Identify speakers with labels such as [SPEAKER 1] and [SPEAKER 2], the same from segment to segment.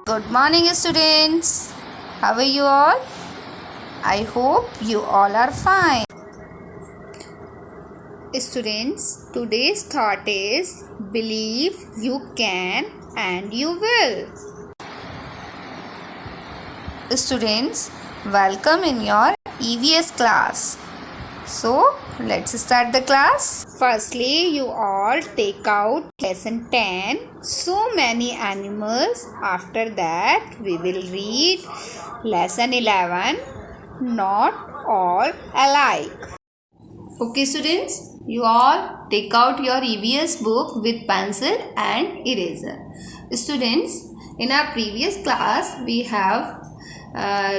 [SPEAKER 1] Good morning, students. How are you all? I hope you all are fine. Students, today's thought is believe you can and you will. Students, welcome in your EVS class. So, let's start the class. Firstly, you all take out lesson 10. So many animals. After that, we will read lesson 11. Not all alike. Okay, students, you all take out your EVS book with pencil and eraser. Students, in our previous class, we have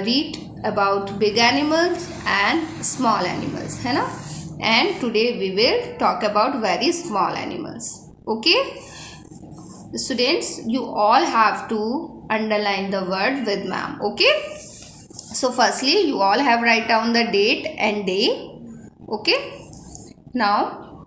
[SPEAKER 1] read about big animals and small animals, है ना? And today we will talk about very small animals. Okay, students, you all have to underline the word with ma'am. Okay, so firstly you all have write down the date and day. Okay, now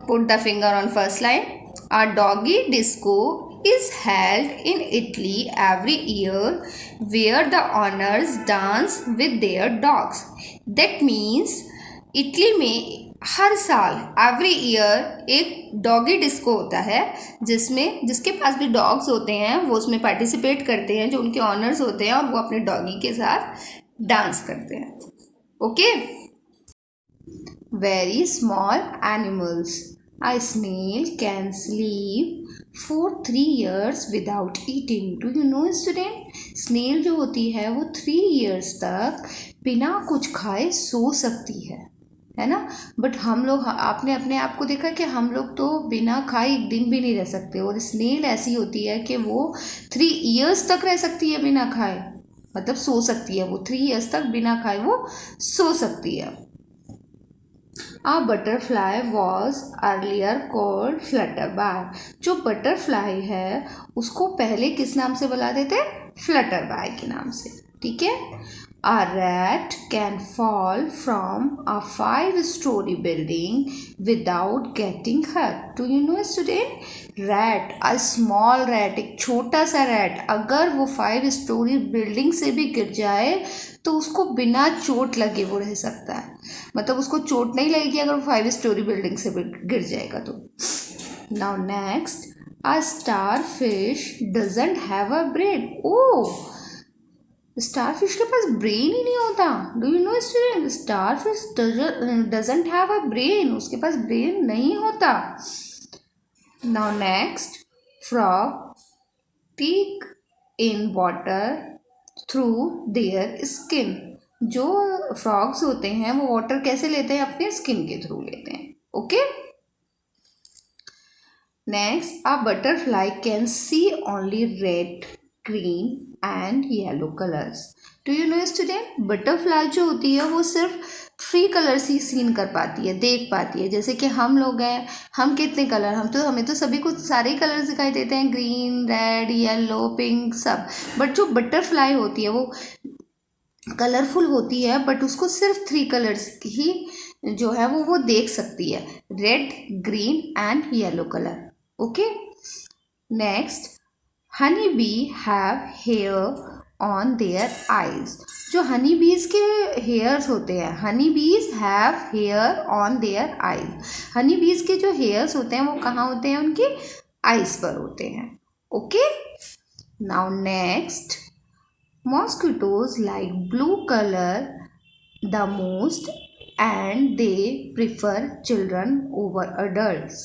[SPEAKER 1] put the finger on first line. A doggy disco is held in Italy every year where the owners dance with their dogs. That means Italy में हर साल every year एक doggy disco होता है जिसके पास भी dogs होते हैं वो उसमें पार्टिसिपेट करते हैं, जो उनके ऑनर्स होते हैं, और वो अपने डॉगी के साथ डांस करते हैं. Okay, very small animals. A snail can sleep for 3 years without eating. Do you know, student? Snail जो होती है वो 3 years तक बिना कुछ खाए सो सकती है ना. बट हम लोग, आपने अपने आप को देखा कि हम लोग तो बिना खाए एक दिन भी नहीं रह सकते, और स्नेल ऐसी होती है कि वो 3 years तक रह सकती है बिना खाए, मतलब सो सकती है. वो 3 years तक बिना खाए वो सो सकती है. A butterfly was earlier called flutterby. जो बटरफ्लाई है उसको पहले किस नाम से बुलाते थे? फ्लटरबाय के नाम से. ठीक है. A rat can fall from a 5-story building without getting hurt. Do you know, student? Rat, a small rat, एक छोटा सा रैट अगर वो 5-story बिल्डिंग से भी गिर जाए तो उसको बिना चोट लगे वो रह सकता है. मतलब उसको चोट नहीं लगेगी अगर वो 5-story बिल्डिंग से गिर जाएगा तो. Now next, a starfish doesn't have a brain. Oh, starfish के पास ब्रेन ही नहीं होता. Do you know student? Starfish doesn't have a brain. उसके पास ब्रेन नहीं होता. Now next, frog take in water through their skin. जो फ्रॉग्स होते हैं वो वाटर कैसे लेते हैं? अपने स्किन के थ्रू लेते हैं. Okay, next, a butterfly can see only red, green and yellow colours. Do you know student? Butterfly जो होती है वो सिर्फ 3 कलर्स ही सीन कर पाती है, देख पाती है. जैसे कि हम लोग हैं, हम कितने कलर, हमें तो सभी को सारे कलर्स दिखाई देते हैं, ग्रीन, रेड, येलो, पिंक, सब. बट जो बटरफ्लाई होती है वो कलरफुल होती है, बट उसको सिर्फ 3 कलर्स ही जो है वो देख सकती है, red, green and yellow colour. Okay, next, honey bee have hair on their eyes. जो हनी बीज के हेयर्स होते हैं, honey bees have hair on their eyes. Honey bees के जो हेयर्स होते हैं वो कहाँ होते हैं? उनके आइज पर होते हैं. Okay, now next, mosquitoes like blue color the most and they prefer children over adults.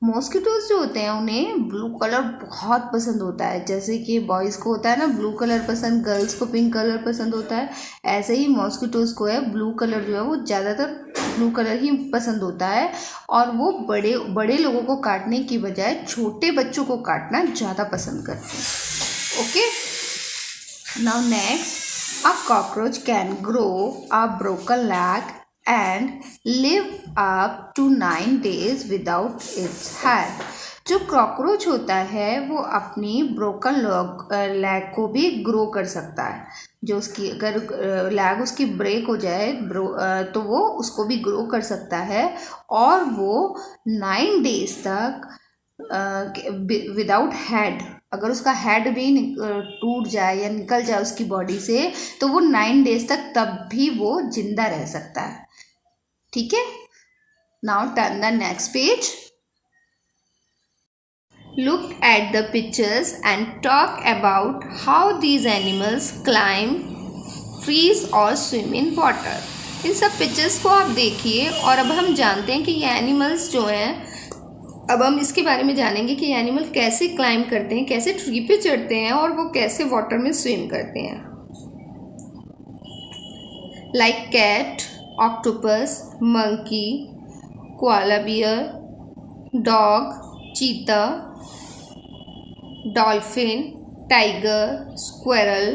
[SPEAKER 1] Mosquitoes जो होते हैं उन्हें ब्लू कलर बहुत पसंद होता है. जैसे कि बॉयज़ को होता है ना ब्लू कलर पसंद, गर्ल्स को पिंक कलर पसंद होता है, ऐसे ही मॉस्किटोज को है ब्लू कलर जो है वो ज़्यादातर ब्लू कलर ही पसंद होता है. और वो बड़े बड़े लोगों को काटने की बजाय छोटे बच्चों को काटना ज़्यादा पसंद करते हैं. Okay, now next, a cockroach can grow a broken leg and live up to 9 days without its head. जो कॉकरोच होता है वो अपनी ब्रोकन लेग को भी ग्रो कर सकता है. जो उसकी अगर लेग उसकी ब्रेक हो जाए तो वो उसको भी ग्रो कर सकता है, और वो 9 days तक विदाउट हेड, अगर उसका हेड भी टूट जाए या निकल जाए उसकी बॉडी से तो वो 9 days तक तब भी वो जिंदा रह सकता है. ठीक है. Now turn the next page. Look at the pictures and talk about how these animals climb, freeze or swim in water. इन सब पिक्चर्स को आप देखिए और अब हम जानते हैं कि ये एनिमल्स जो हैं, अब हम इसके बारे में जानेंगे कि ये एनिमल कैसे क्लाइंब करते हैं, कैसे ट्री पे चढ़ते हैं और वो कैसे वाटर में स्विम करते हैं. Like cat, octopus, monkey, koala bear, dog, cheetah, dolphin, tiger, squirrel,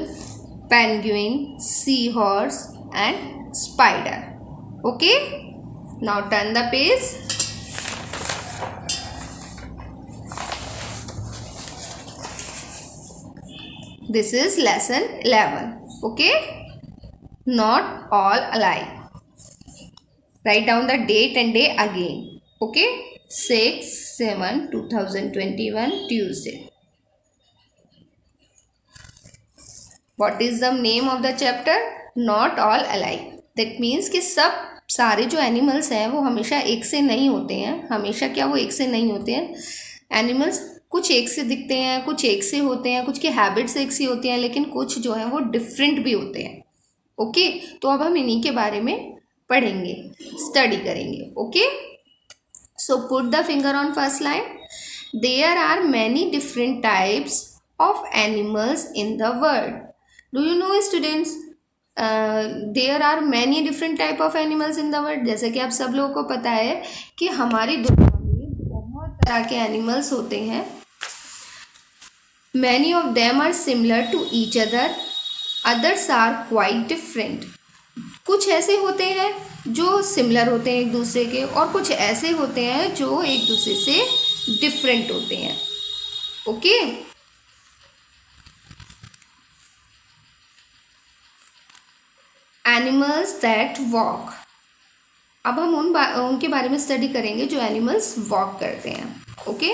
[SPEAKER 1] penguin, seahorse and spider. Okay, now turn the page. This is lesson 11. Okay, not all alike. Write down the date and day again. Okay, 6/7/2021 Tuesday. What is the name of the chapter? Not all alike. That means कि सब सारे जो animals हैं वो हमेशा एक से नहीं होते हैं. हमेशा क्या वो एक से नहीं होते हैं. एनिमल्स कुछ एक से दिखते हैं, कुछ एक से होते हैं, कुछ की हैबिट्स एक सी होती हैं, लेकिन कुछ जो है वो डिफरेंट भी होते हैं. ओके, तो अब हम इन्हीं के बारे में पढ़ेंगे, स्टडी करेंगे. Okay, so put the finger on first line. There are many different types of animals in the world. Do you know students, there are many different type of animals in the world. जैसे कि आप सब लोगों को पता है कि हमारी दुनिया में बहुत तरह के एनिमल्स होते हैं. Many of them are similar to each other, others are quite different. कुछ ऐसे होते हैं जो सिमिलर होते हैं एक दूसरे के और कुछ ऐसे होते हैं जो एक दूसरे से डिफरेंट होते हैं. Okay, animals that walk. अब हम उनके बारे में स्टडी करेंगे जो एनिमल्स वॉक करते हैं. Okay,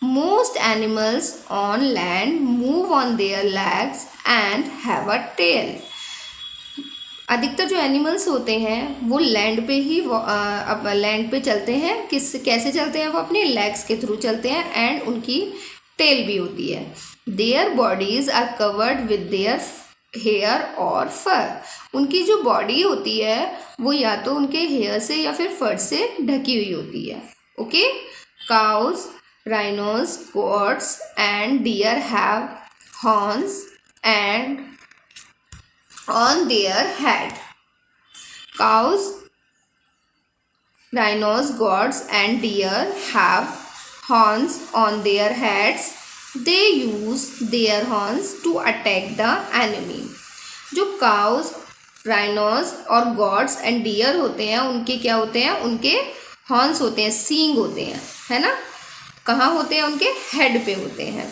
[SPEAKER 1] most animals on land move on their legs and have a tail. अधिकतर जो एनिमल्स होते हैं वो लैंड पे ही लैंड पे चलते हैं. कैसे चलते हैं? वो अपने लेग्स के थ्रू चलते हैं एंड उनकी टेल भी होती है. Their bodies are covered with their hair और फर. उनकी जो बॉडी होती है वो या तो उनके हेयर से या फिर फर से ढकी हुई होती है. Okay, cows, rhinos, goats and deer have horns and on their head. Cows, rhinos, goats and deer have horns on their heads. They use their horns to attack the enemy. जो cows, rhinos और goats and deer होते हैं उनके क्या होते हैं? उनके horns होते हैं, सींग होते हैं, है ना. कहाँ होते हैं? उनके head पे होते हैं.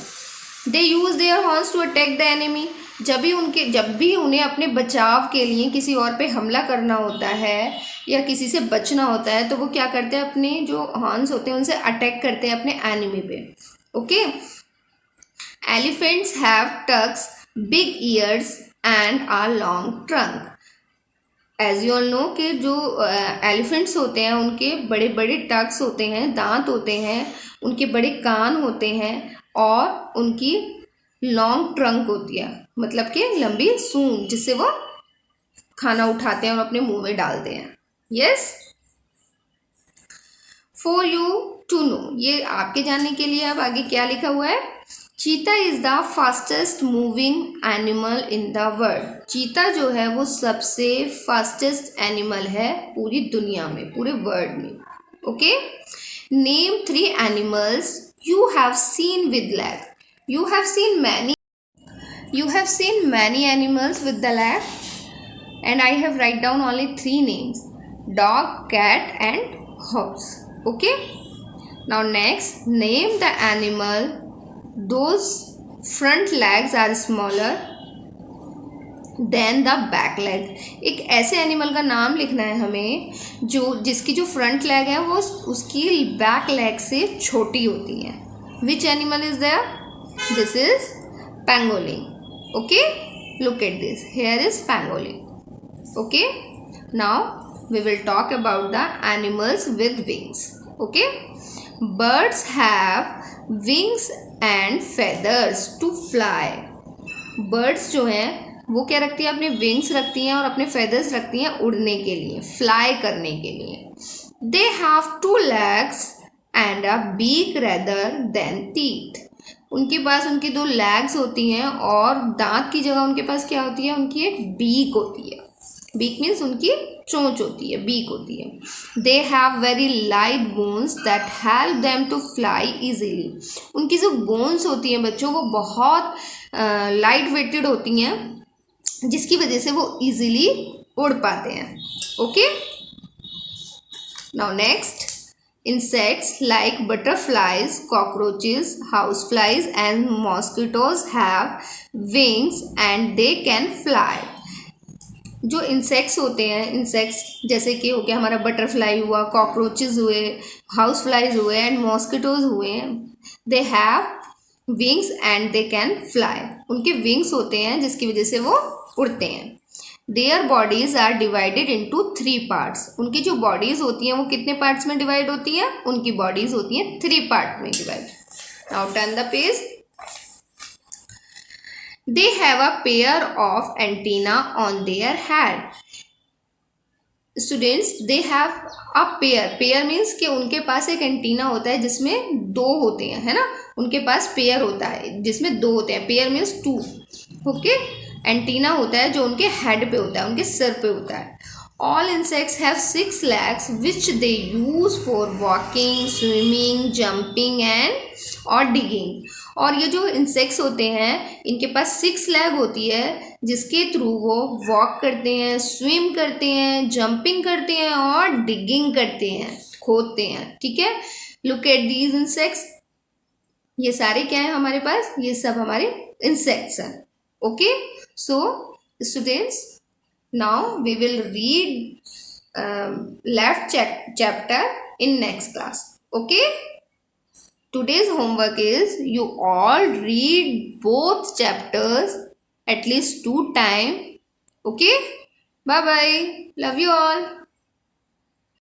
[SPEAKER 1] They use their horns to attack the enemy. जब भी उन्हें अपने बचाव के लिए किसी और पे हमला करना होता है या किसी से बचना होता है तो वो क्या करते हैं? अपने जो horns होते हैं उनसे अटैक करते हैं अपने एनिमी पे. Okay, Elephants have tucks, big ears and a long trunk. As you all know कि जो एलिफेंट्स होते हैं उनके बड़े बड़े टक्स होते हैं, दांत होते हैं, उनके बड़े कान होते हैं और उनकी लॉन्ग ट्रंक होती है, मतलब कि लंबी सूंड जिससे वो खाना उठाते हैं और अपने मुंह में डालते हैं. Yes, for you to know, ये आपके जानने के लिए. अब आगे क्या लिखा हुआ है? चीता is the fastest moving animal in the world. चीता जो है वो सबसे फास्टेस्ट एनिमल है पूरी दुनिया में, पूरे वर्ल्ड में. Okay, name 3 animals you have seen with leg. You have seen many animals with the leg and I have write down only 3 names: dog, cat and horse. Okay, now next, name the animal those front legs are smaller than the back leg. एक ऐसे animal का नाम लिखना है हमें जिसकी जो front leg है वो उसकी बैक लेग से छोटी होती है. Which animal is there? This is pangolin. Okay, look at this. Here is pangolin. Okay, now we will talk about the animals with wings. Okay, birds have wings and feathers to fly. birds जो हैं वो क्या रखती है, अपने wings रखती हैं और अपने फेदर्स रखती हैं उड़ने के लिए, फ्लाई करने के लिए. They have 2 legs and a beak rather than teeth. उनके पास उनकी 2 legs होती हैं और दांत की जगह उनके पास क्या होती है, उनकी एक बीक होती है. बीक मीन्स उनकी चोंच होती है, बीक होती है. They have very light bones that help them to fly easily. उनकी जो बोन्स होती हैं बच्चों वो बहुत लाइट वेटेड होती हैं, जिसकी वजह से वो इजीली उड़ पाते हैं. Okay, now next, insects like butterflies, cockroaches, houseflies and mosquitoes have wings and they can fly. जो इंसेक्ट्स होते हैं, इंसेक्ट्स जैसे कि हो गया हमारा बटरफ्लाई हुआ, कॉकरोचेस हुए, हाउस फ्लाइज हुए एंड मॉस्किटोज हुए, they have wings and they can fly. उनके विंग्स होते हैं जिसकी वजह से वो उड़ते हैं. Their bodies are divided into 3 parts. उनकी जो बॉडीज होती हैं वो कितने पार्ट्स में डिवाइड होती हैं, उनकी बॉडीज होती हैं 3 पार्ट में divide. Now turn the page. They have a pair of antenna on their head. Students, they have a pair. Pair means कि उनके पास एक एंटीना होता है जिसमें 2 होते हैं, है ना. उनके पास पेयर होता है जिसमें 2 होते हैं. Pair means 2. ओके, एंटीना होता है जो उनके हेड पे होता है, उनके सर पे होता है. All insects have 6 legs which they use for walking, swimming, jumping and or digging. और ये जो इंसेक्ट्स होते हैं इनके पास 6 लेग होती है जिसके थ्रू वो वॉक करते हैं, स्विम करते हैं, जंपिंग करते हैं और डिगिंग करते हैं, खोदते हैं. ठीक है, लुक एट दीज इंसेक्ट्स. ये सारे क्या है हमारे पास, ये सब हमारे इंसेक्ट्स हैं. Okay, so students, now we will read left chapter in next class. Okay, today's homework is you all read both chapters at least 2 times. Okay, bye bye, love you all.